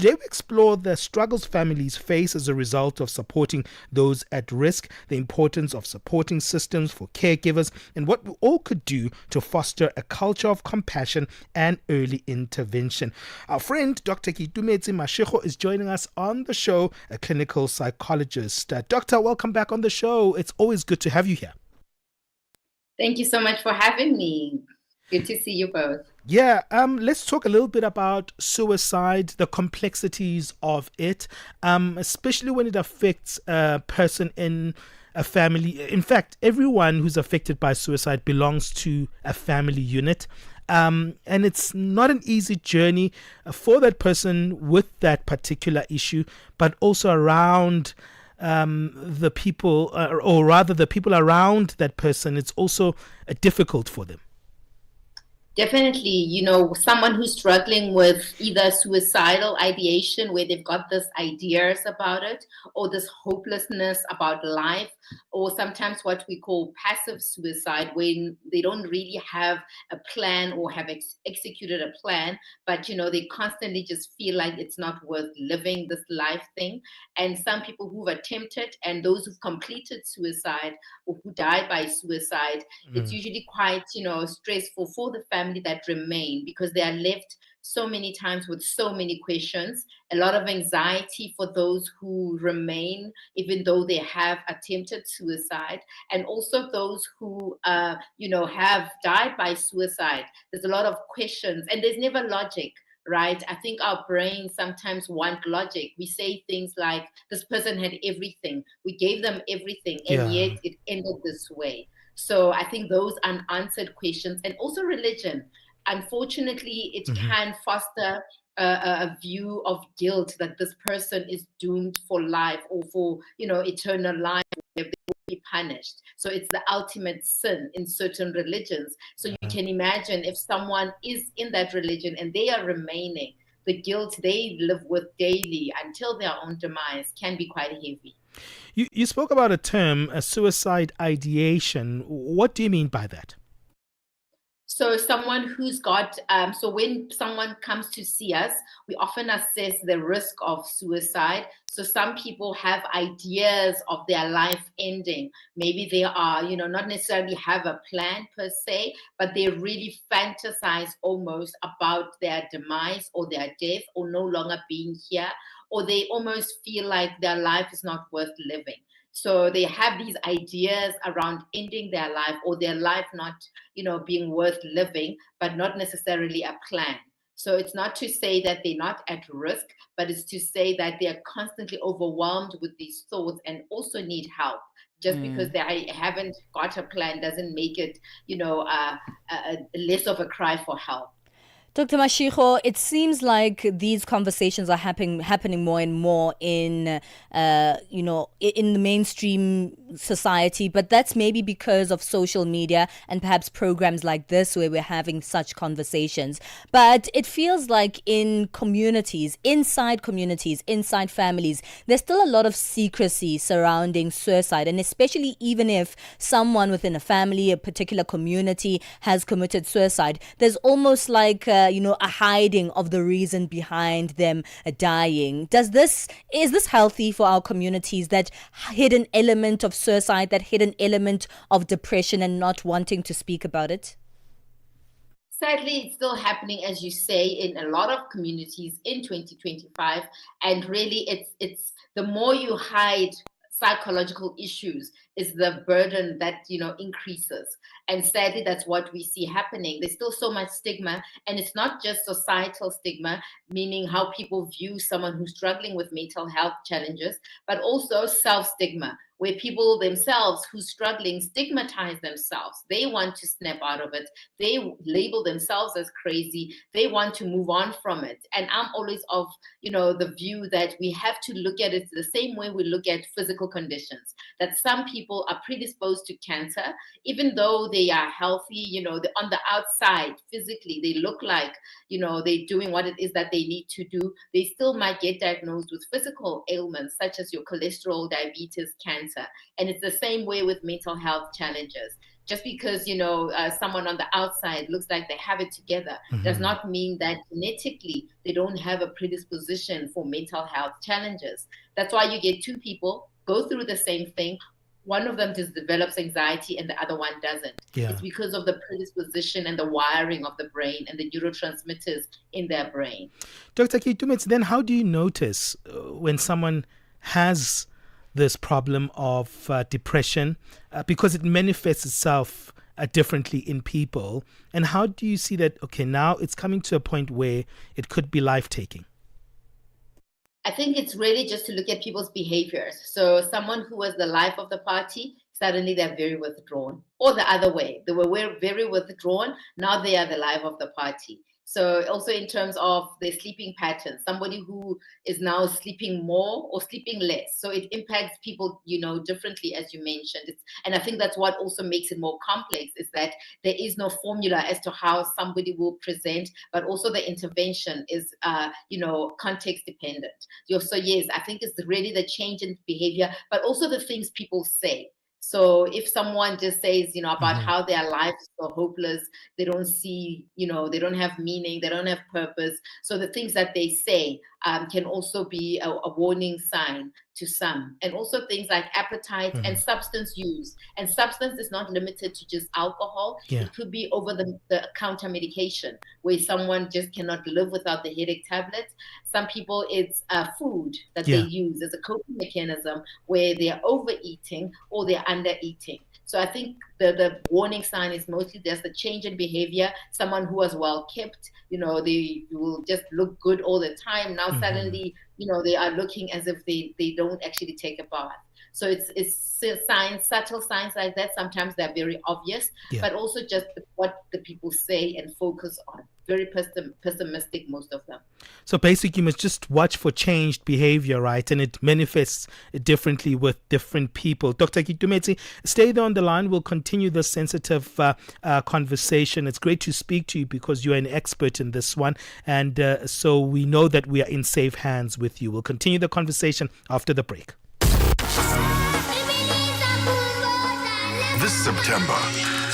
Today we explore the struggles families face as a result of supporting those at risk, the importance of supporting systems for caregivers, and what we all could do to foster a culture of compassion and early intervention. Our friend Dr Keitumetse Mashego is joining us on the show, a clinical psychologist. Doctor, welcome back on the show. It's always good to have you here. Thank you so much for having me. Good to see you both. Yeah, let's talk a little bit about suicide, the complexities of it, especially when it affects a person in a family. In fact, everyone who's affected by suicide belongs to a family unit. And it's not an easy journey for that person with that particular issue, but also around the people, or rather the people around that person. It's also difficult for them. Definitely, someone who's struggling with either suicidal ideation where they've got this ideas about it, or this hopelessness about life, or sometimes what we call passive suicide, when they don't really have a plan or have executed a plan, but they constantly just feel like it's not worth living this life thing. And some people who've attempted and those who've completed suicide or who died by suicide, it's usually quite stressful for the family that remain, because they are left so many times with so many questions, a lot of anxiety for those who remain, even though they have attempted suicide, and also those who, have died by suicide. There's a lot of questions, and there's never logic, right? I think our brains sometimes want logic. We say things like, this person had everything, we gave them everything, and yet it ended this way. So I think those unanswered questions, and also religion, unfortunately, it can foster a view of guilt that this person is doomed for life or for, eternal life, where they will be punished. So it's the ultimate sin in certain religions. So you can imagine if someone is in that religion and they are remaining, the guilt they live with daily until their own demise can be quite heavy. You spoke about a term, a suicide ideation. What do you mean by that? So someone who's got, so when someone comes to see us, we often assess the risk of suicide. So some people have ideas of their life ending. Maybe they are, not necessarily have a plan per se, but they really fantasize almost about their demise or their death or no longer being here, or they almost feel like their life is not worth living. So they have these ideas around ending their life, or their life not, being worth living, but not necessarily a plan. So it's not to say that they're not at risk, but it's to say that they are constantly overwhelmed with these thoughts and also need help. Just because they haven't got a plan doesn't make it, less of a cry for help. Dr. Mashego, it seems like these conversations are happening more and more in the mainstream society, but that's maybe because of social media and perhaps programs like this where we're having such conversations. But it feels like in communities, inside families, there's still a lot of secrecy surrounding suicide, and especially even if someone within a family, a particular community has committed suicide, there's almost like a hiding of the reason behind them dying. Is this healthy for our communities, that hidden element of suicide, that hidden element of depression, and not wanting to speak about it? Sadly, it's still happening, as you say, in a lot of communities in 2025. And really, it's the more you hide psychological issues, is the burden that increases. And sadly, that's what we see happening. There's still so much stigma, and it's not just societal stigma, meaning how people view someone who's struggling with mental health challenges, but also self-stigma, where people themselves who's struggling stigmatize themselves. They want to snap out of it. They label themselves as crazy. They want to move on from it. And I'm always of, the view that we have to look at it the same way we look at physical conditions, that some people are predisposed to cancer, even though they are healthy, on the outside, physically, they look like, they're doing what it is that they need to do. They still might get diagnosed with physical ailments such as your cholesterol, diabetes, cancer. And it's the same way with mental health challenges. Just because, someone on the outside looks like they have it together does not mean that genetically they don't have a predisposition for mental health challenges. That's why you get two people go through the same thing. One of them just develops anxiety and the other one doesn't. Yeah. It's because of the predisposition and the wiring of the brain and the neurotransmitters in their brain. Dr. Keitumetse, then how do you notice when someone has this problem of depression, because it manifests itself differently in people? And how do you see that, okay, now it's coming to a point where it could be life-taking? I think it's really just to look at people's behaviors. So someone who was the life of the party, suddenly they're very withdrawn. Or the other way, they were very withdrawn, now they are the life of the party. So also in terms of their sleeping patterns, somebody who is now sleeping more or sleeping less. So it impacts people, differently, as you mentioned. And I think that's what also makes it more complex, is that there is no formula as to how somebody will present, but also the intervention is, context dependent. So yes, I think it's really the change in behavior, but also the things people say. So if someone just says, about how their life is so hopeless, they don't see, they don't have meaning, they don't have purpose. So the things that they say can also be a warning sign to some. And also things like appetite and substance use. And substance is not limited to just alcohol. Yeah. It could be over the counter medication, where someone just cannot live without the headache tablets. Some people, it's food that they use as a coping mechanism, where they're overeating or they're undereating. So I think the warning sign is mostly there's the change in behavior. Someone who was well kept, they will just look good all the time. Now suddenly, they are looking as if they don't actually take a bath. So it's signs, subtle signs like that. Sometimes they're very obvious, but also just what the people say and focus on. Very pessimistic, most of them. So basically, you must just watch for changed behavior, right? And it manifests differently with different people. Dr. Keitumetse, stay there on the line. We'll continue this sensitive conversation. It's great to speak to you because you're an expert in this one. And so we know that we are in safe hands with you. We'll continue the conversation after the break. This September,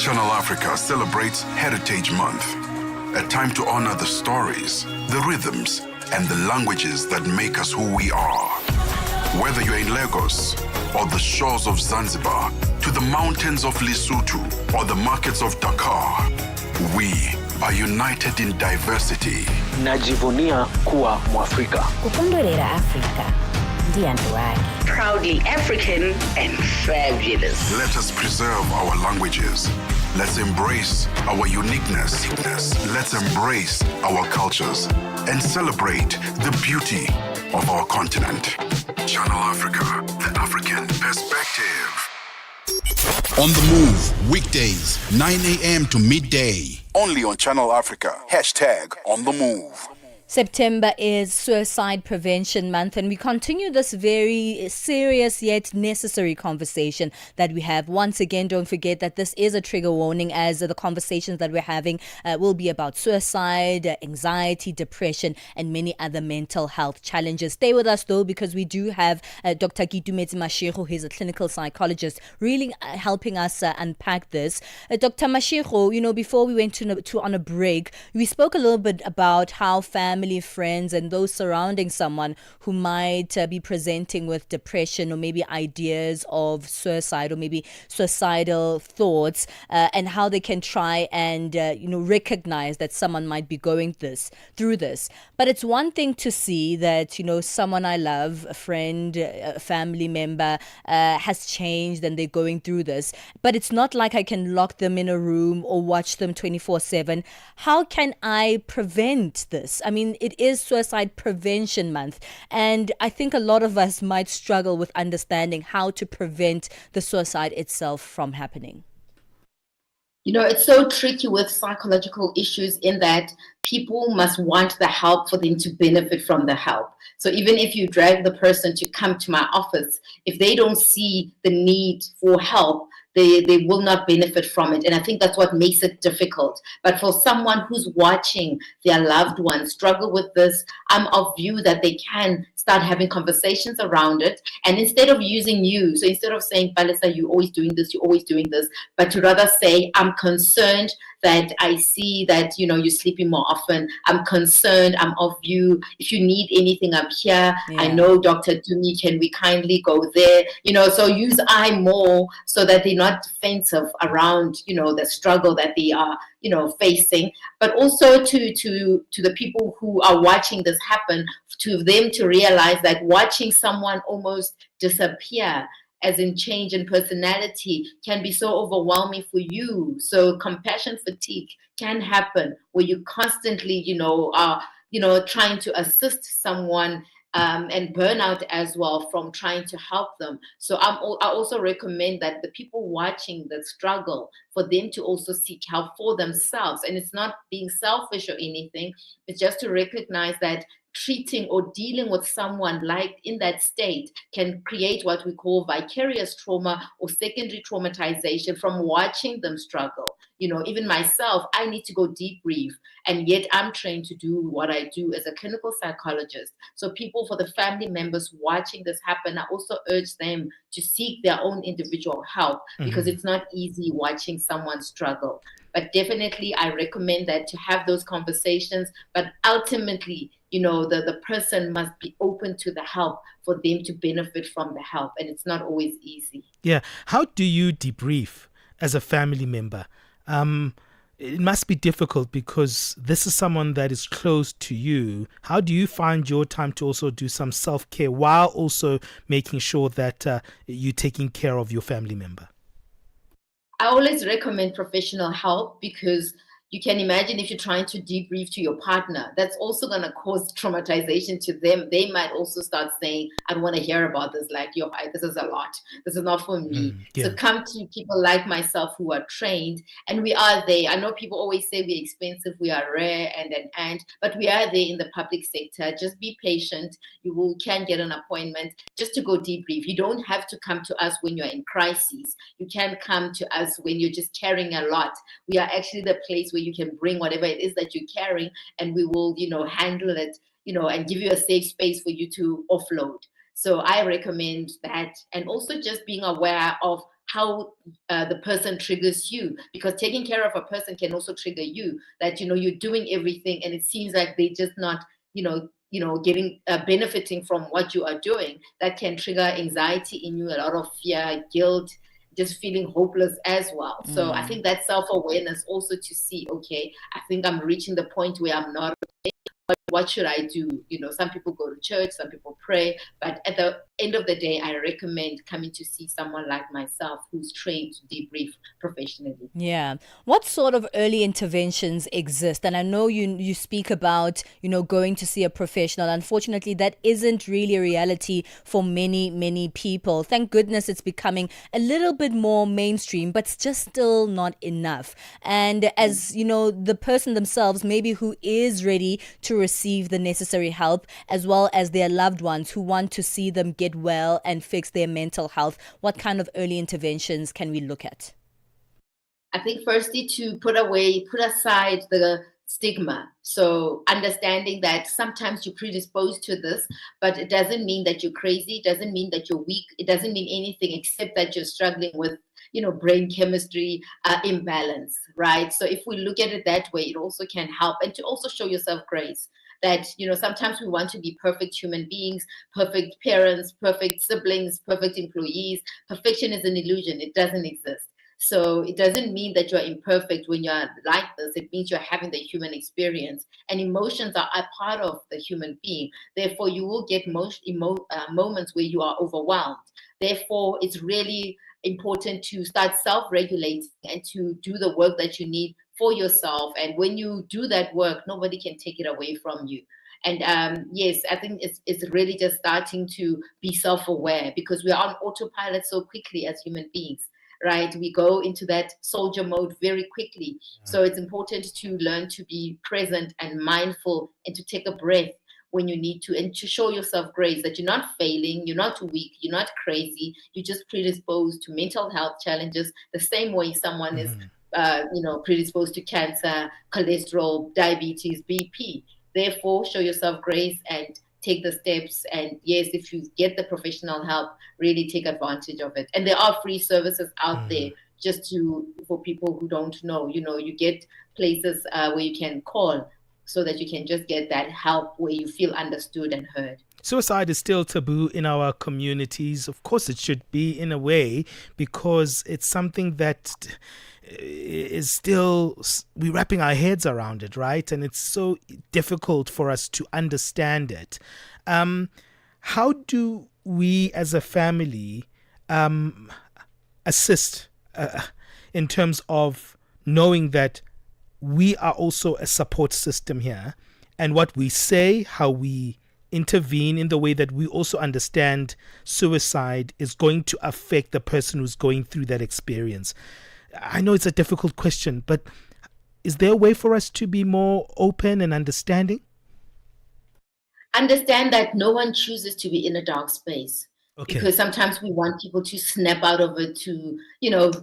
Channel Africa celebrates Heritage Month, a time to honor the stories, the rhythms, and the languages that make us who we are. Whether you're in Lagos or the shores of Zanzibar, to the mountains of Lesotho or the markets of Dakar, we are united in diversity. Najivunia kuwa Mwafrika. Kukondolera Afrika ndiye nto wake. Proudly African and fabulous. Let us preserve our languages. Let's embrace our uniqueness. Let's embrace our cultures and celebrate the beauty of our continent. Channel Africa, the African perspective. On the Move, weekdays, 9 a.m. to midday. Only on Channel Africa. #On the Move. September is Suicide Prevention Month, and we continue this very serious yet necessary conversation that we have. Once again, don't forget that this is a trigger warning, as the conversations that we're having will be about suicide, anxiety, depression, and many other mental health challenges. Stay with us, though, because we do have Dr. Keitumetse Mashego, who's a clinical psychologist, really helping us unpack this. Dr. Mashego, before we went on a break, we spoke a little bit about how family, friends, and those surrounding someone who might be presenting with depression or maybe ideas of suicide or maybe suicidal thoughts, and how they can try and recognize that someone might be going through this. But it's one thing to see that someone I love, a friend, a family member, has changed and they're going through this. But it's not like I can lock them in a room or watch them 24/7. How can I prevent this? I mean, it is Suicide Prevention Month, and I think a lot of us might struggle with understanding how to prevent the suicide itself from happening. It's so tricky with psychological issues in that people must want the help for them to benefit from the help. So even if you drag the person to come to my office, if they don't see the need for help, they will not benefit from it. And I think that's what makes it difficult. But for someone who's watching their loved ones struggle with this, I'm of view that they can start having conversations around it. And instead of using you, so instead of saying, Palesa, you're always doing this, you're always doing this, but to rather say, I'm concerned that I see that, you know, you're sleeping more often. I'm concerned, I'm of you. If you need anything, I'm here. I know Dr. Dumi, can we kindly go there? You know, so use I more so that they're not defensive around, you know, the struggle that they are, you know, facing, but also to the people who are watching this happen, to them to realize that watching someone almost disappear, as in change in personality, can be so overwhelming for you. So compassion fatigue can happen where you constantly, you know, are, you know, trying to assist someone, and burnout as well from trying to help them. So I also recommend that the people watching the struggle, for them to also seek help for themselves. And it's not being selfish or anything. It's just to recognize that treating or dealing with someone like in that state can create what we call vicarious trauma or secondary traumatization from watching them struggle. You know, even myself, I need to go debrief, and yet I'm trained to do what I do as a clinical psychologist. So people, for the family members watching this happen, I also urge them to seek their own individual help, because it's not easy watching someone struggle. But definitely I recommend that to have those conversations, but ultimately, you know, the person must be open to the help for them to benefit from the help. And it's not always easy. Yeah. How do you debrief as a family member? It must be difficult because this is someone that is close to you. How do you find your time to also do some self-care while also making sure that you're taking care of your family member? I always recommend professional help, because you can imagine if you're trying to debrief to your partner, that's also going to cause traumatization to them. They might also start saying, I don't want to hear about this. Like, this is a lot. This is not for me. So come to people like myself who are trained, and we are there. I know people always say we're expensive, we are rare, but we are there in the public sector. Just be patient. You can get an appointment just to go debrief. You don't have to come to us when you're in crises. You can come to us when you're just carrying a lot. We are actually the place where you can bring whatever it is that you're carrying, and we will, you know, handle it, you know, and give you a safe space for you to offload. So I recommend that. And also just being aware of how the person triggers you, because taking care of a person can also trigger you, that, you know, you're doing everything and it seems like they're just not, getting benefiting from what you are doing. That can trigger anxiety in you, a lot of fear, guilt, just feeling hopeless as well. So I think that self-awareness also to see, okay, I think I'm reaching the point where I'm not okay. But what should I do? You know, some people go to church, some people pray, but at the end of the day, I recommend coming to see someone like myself who's trained to debrief professionally. Yeah. What sort of early interventions exist? And I know you speak about, you know, going to see a professional. Unfortunately, that isn't really a reality for many people. Thank goodness it's becoming a little bit more mainstream, but it's just still not enough. And as, you know, the person themselves, maybe who is ready to receive the necessary help, as well as their loved ones who want to see them get well and fix their mental health, what kind of early interventions can we look at? I think firstly to put aside the stigma. So understanding that sometimes you're predisposed to this, but it doesn't mean that you're crazy. It doesn't mean that you're weak. It doesn't mean anything except that you're struggling with, you know, brain chemistry imbalance, right? So if we look at it that way, it also can help. And to also show yourself grace. That, you know, sometimes we want to be perfect human beings, perfect parents, perfect siblings, perfect employees. Perfection is an illusion. It doesn't exist. So it doesn't mean that you're imperfect when you're like this. It means you're having the human experience, and emotions are a part of the human being. Therefore, you will get moments where you are overwhelmed. Therefore, it's really important to start self-regulating and to do the work that you need for yourself. And when you do that work, nobody can take it away from you. And yes, I think it's really just starting to be self-aware, because we are on autopilot so quickly as human beings, right? We go into that soldier mode very quickly. So it's important to learn to be present and mindful and to take a breath when you need to, and to show yourself grace that you're not failing, you're not weak, you're not crazy, you're just predisposed to mental health challenges the same way someone is predisposed to cancer, cholesterol, diabetes, BP. Therefore, show yourself grace and take the steps. And yes, if you get the professional help, really take advantage of it. And there are free services out there just for people who don't know. You get places where you can call so that you can just get that help where you feel understood and heard. Suicide is still taboo in our communities. Of course, it should be in a way, because it's something that is still, we're wrapping our heads around it, right? And it's so difficult for us to understand it. How do we as a family assist in terms of knowing that we are also a support system here, and what we say, how we intervene in the way that we also understand suicide is going to affect the person who's going through that experience? I know it's a difficult question, but is there a way for us to be more open and understanding? Understand that no one chooses to be in a dark space. Okay. Because sometimes we want people to snap out of it, to,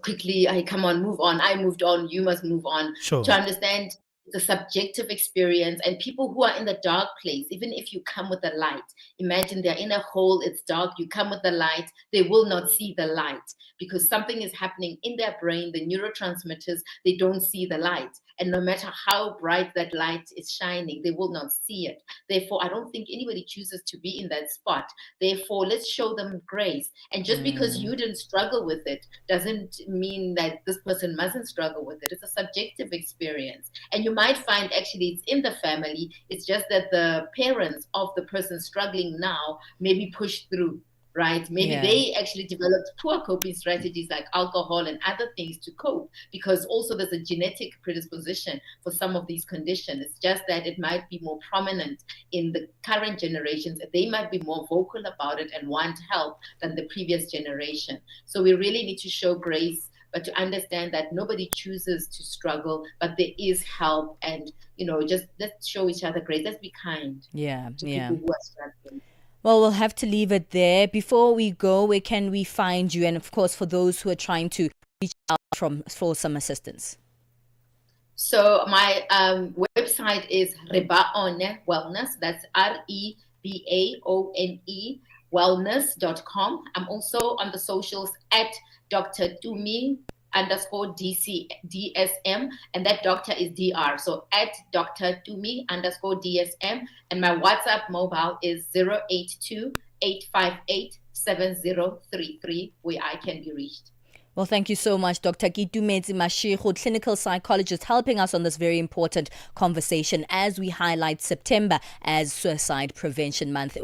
quickly, come on, move on. I moved on, you must move on. Sure. To understand the subjective experience, and people who are in the dark place, even if you come with the light, imagine they're in a hole, it's dark, you come with the light, they will not see the light because something is happening in their brain, the neurotransmitters, they don't see the light. And no matter how bright that light is shining, they will not see it. Therefore, I don't think anybody chooses to be in that spot. Therefore, let's show them grace. And just because you didn't struggle with it doesn't mean that this person mustn't struggle with it. It's a subjective experience. And you might find actually it's in the family. It's just that the parents of the person struggling now maybe pushed through. Right? Maybe they actually developed poor coping strategies like alcohol and other things to cope, because also there's a genetic predisposition for some of these conditions. It's just that it might be more prominent in the current generations. They might be more vocal about it and want help than the previous generation. So we really need to show grace, but to understand that nobody chooses to struggle, but there is help. And, just let's show each other grace. Let's be kind to people who are struggling. Well, we'll have to leave it there. Before we go, where can we find you? And of course, for those who are trying to reach out for some assistance. So my website is Rebaone Wellness. That's REBAONE wellness.com. I'm also on the socials at Dr. Tumi _DSM, and that doctor is DR. So at Dr. Tumi _DSM, and my WhatsApp mobile is 082-858-7033, where I can be reached. Well, thank you so much, Dr. Keitumetse Mashego, clinical psychologist, helping us on this very important conversation as we highlight September as Suicide Prevention Month.